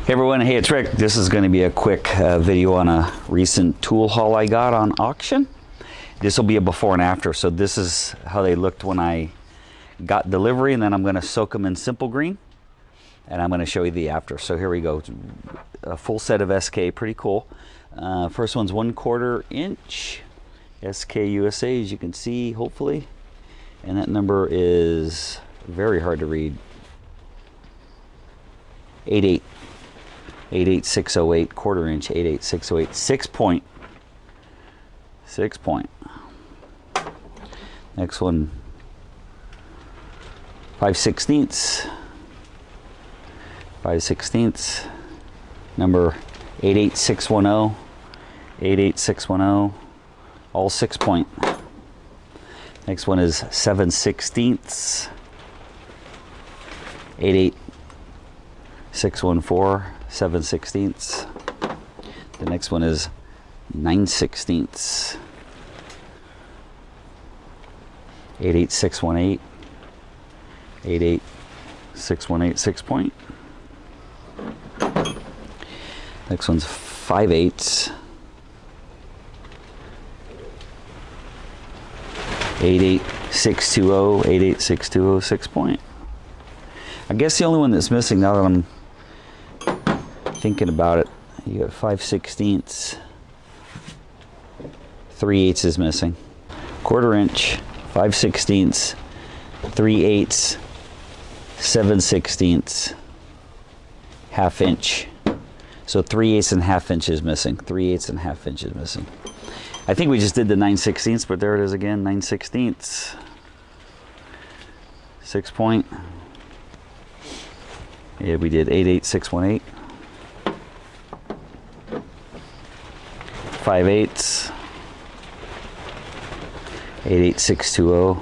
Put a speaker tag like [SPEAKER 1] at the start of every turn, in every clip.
[SPEAKER 1] Hey everyone, hey, it's Rick. This is going to be a quick video on a recent tool haul I got on auction. This will be a before and after. So this is how they looked when I got delivery, and then I'm going to soak them in Simple Green, and I'm going to show you the after. So here we go. A full set of SK, pretty cool. First one's 1/4 inch SK USA, as you can see, hopefully. And that number is very hard to read. 88608, 1/4 inch, 88608, 6 point. Next one, 5/16, number 88610, 88610, all 6 point. Next one is 7/16, 88614, 7/16. The next one is 9/16, 88618, 88618, 6 point. Next one's 5/8, 88620, 88620, 6 point. I guess the only one that's missing, now that I'm thinking about it, you got 5/16, 3/8 is missing. 1/4 inch, 5/16, 3/8, 7/16, 1/2 inch. So 3/8 and 1/2 inch is missing. 3/8 and 1/2 inch is missing. I think we just did the 9/16, but there it is again, 9/16, 6 point. Yeah, we did 88618, 5/8, 88620,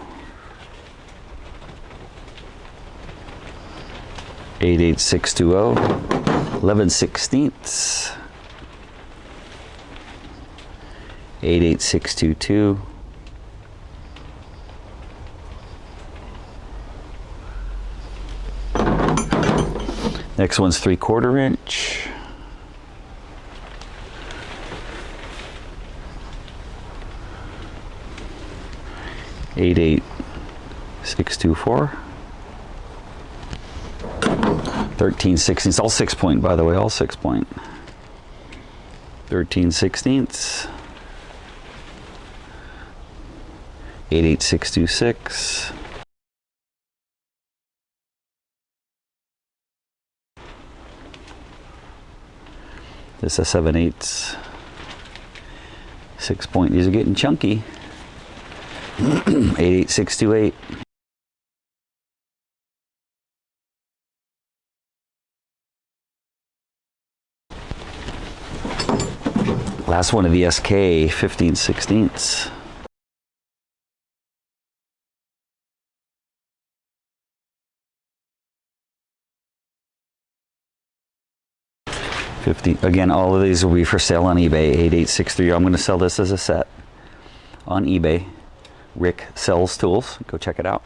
[SPEAKER 1] 88620, 11/16, 88622, next one's 3/4 inch, 88624, 13/16. It's all 6 point, by the way, all 6 point. 13/16, 88626, this is 7/8, 6 point. These are getting chunky. 88628, last one of the SK, 15/16. 50. Again, all of these will be for sale on eBay. 8863. I'm going to sell this as a set on eBay. Rick Sells Tools. Go check it out.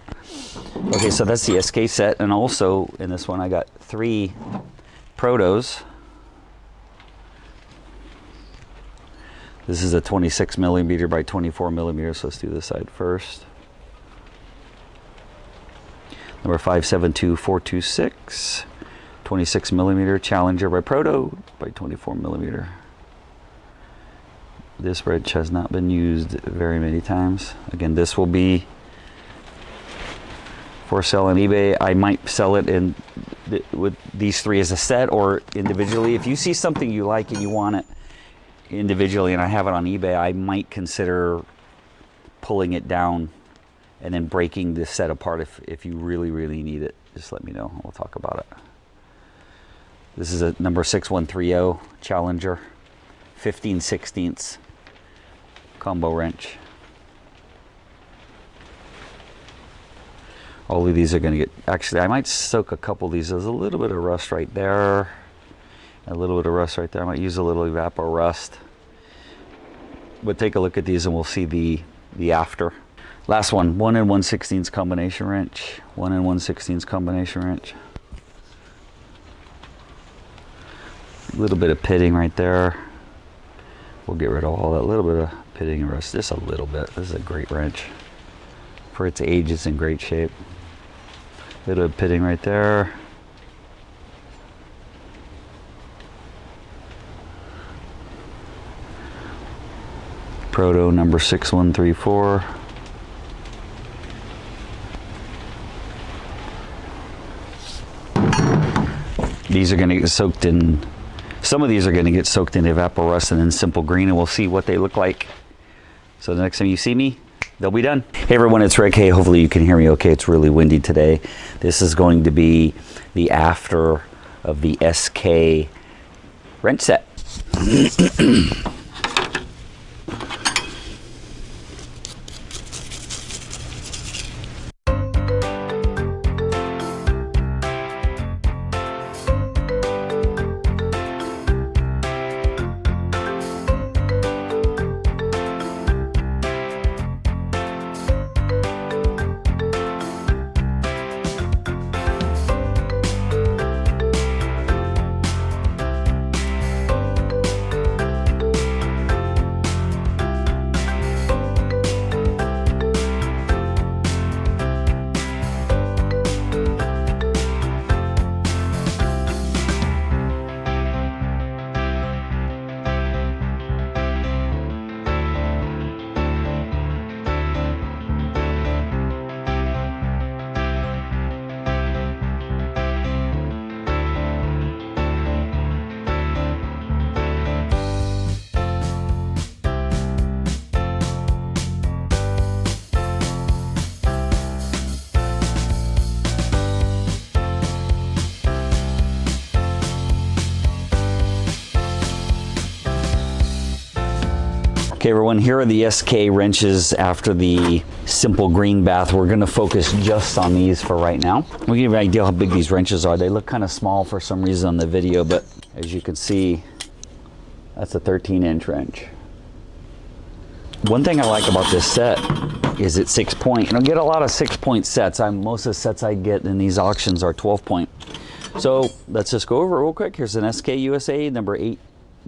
[SPEAKER 1] Okay, so that's the SK set, and also in this one I got 3 Protos. This is a 26 millimeter by 24 millimeters. So let's do this side first. Number 572426, 26 millimeter Challenger by Proto by 24 millimeter. This wrench has not been used very many times. Again, this will be for sale on eBay. I might sell it in with these 3 as a set or individually. If you see something you like and you want it individually and I have it on eBay, I might consider pulling it down and then breaking this set apart. If you really need it, just let me know. We'll talk about it. This is a number 6130 Challenger, 15/16 combo wrench. All of these are going to get, actually I might soak a couple of these. There's a little bit of rust right there, a little bit of rust right there. I might use a little evaporust. But take a look at these and we'll see the after. Last one, 1 1/16 combination wrench. 1 1/16 combination wrench. A little bit of pitting right there. We'll get rid of all that little bit of pitting and rust, just a little bit. This is a great wrench. For its age, it's in great shape. A little bit of pitting right there. Proto number 6134. These are going to get soaked in, some of these are going to get soaked in evaporust and then simple green, and we'll see what they look like. So the next time you see me, they'll be done. Hey everyone, it's Rick. Hey, hopefully you can hear me okay. It's really windy today. This is going to be the after of the SK wrench set. Okay everyone, here are the SK wrenches after the simple green bath. We're going to focus just on these for right now. We'll give you an idea how big these wrenches are. They look kind of small for some reason on the video, but as you can see, that's a 13-inch wrench. One thing I like about this set is it's 6-point. You don't get a lot of 6-point sets. Most of the sets I get in these auctions are 12-point. So let's just go over it real quick. Here's an SK USA number 8.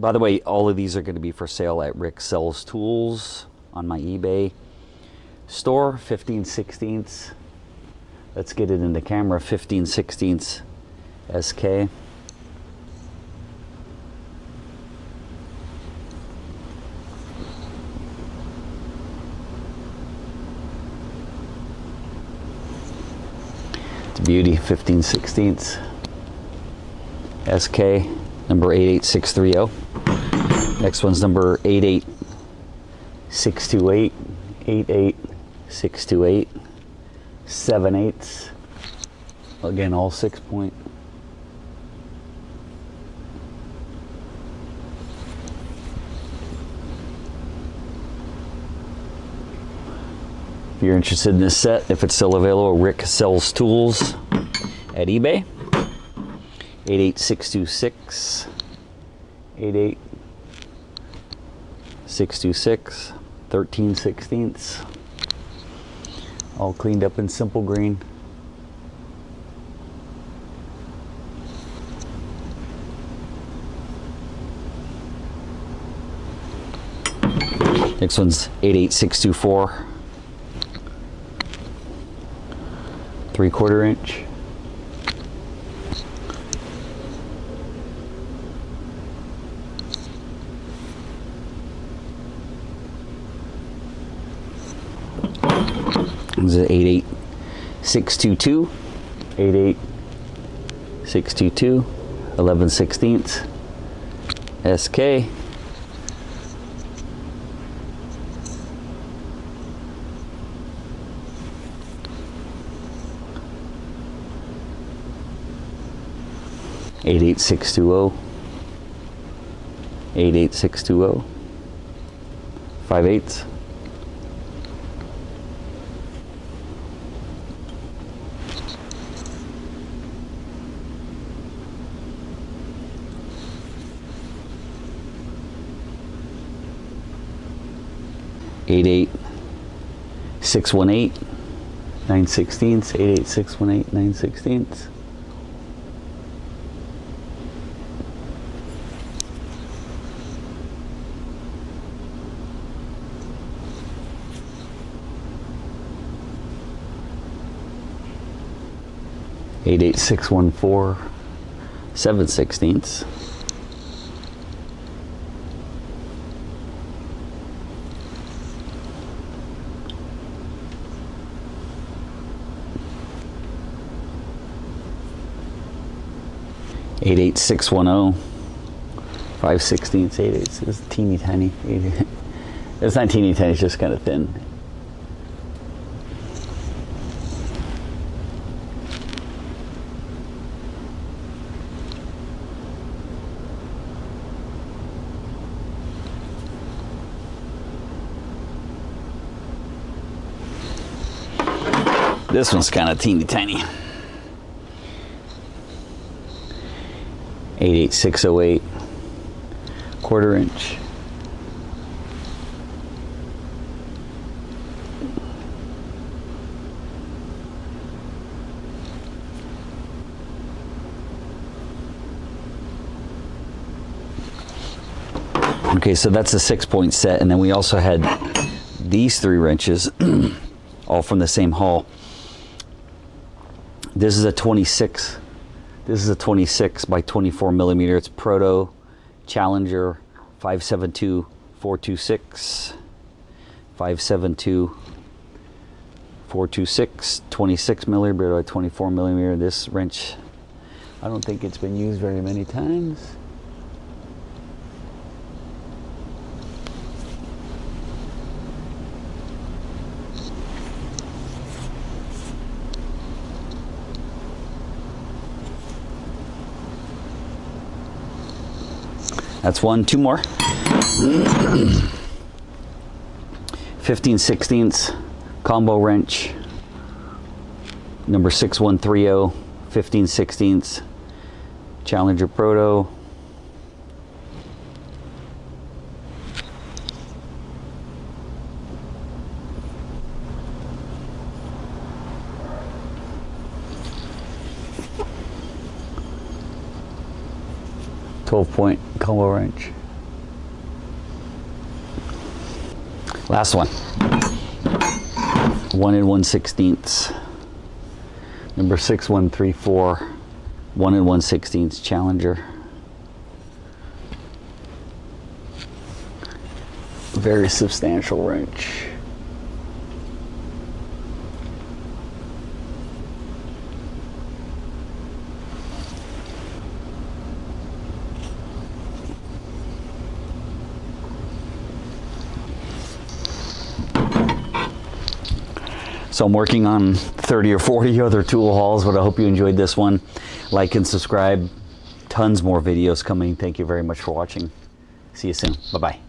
[SPEAKER 1] By the way, all of these are going to be for sale at Rick Sells Tools on my eBay store. 15/16. Let's get it in the camera. 15/16 SK. It's a beauty. 15/16 SK number 88630. Next one's number 88628, 88628, 7/8. Again, all 6-point. If you're interested in this set, if it's still available, Rick Sells Tools at eBay. 88626, 88626, 13/16. All cleaned up in simple green. Next one's 88624, 3/4 inch. This is 88622, 88622, 11/16 SK. Eight 88620, 5/8. Eight 618, 9/16, 88618, 9/16. 88614 7/16. Eight 610 5/16. 8/8. It's teeny tiny. It's not teeny tiny. It's just kind of thin. This one's kind of teeny tiny. 88608, 1/4 inch. Okay, so that's a 6-point set, and then we also had these 3 wrenches, all from the same haul. This is a 26. This is a 26 by 24 millimeter. It's Proto Challenger 572 426, 572 426, 26 millimeter by 24 millimeter. This wrench, I don't think it's been used very many times. That's 1, 2 more. 15/16 combo wrench, number 6130, 15/16 Challenger Proto. .12 combo wrench. Last one. 1 1/16. Number 6134. 1 1/16 Challenger. Very substantial wrench. So I'm working on 30 or 40 other tool hauls, but I hope you enjoyed this one. Like and subscribe. Tons more videos coming. Thank you very much for watching. See you soon. Bye-bye.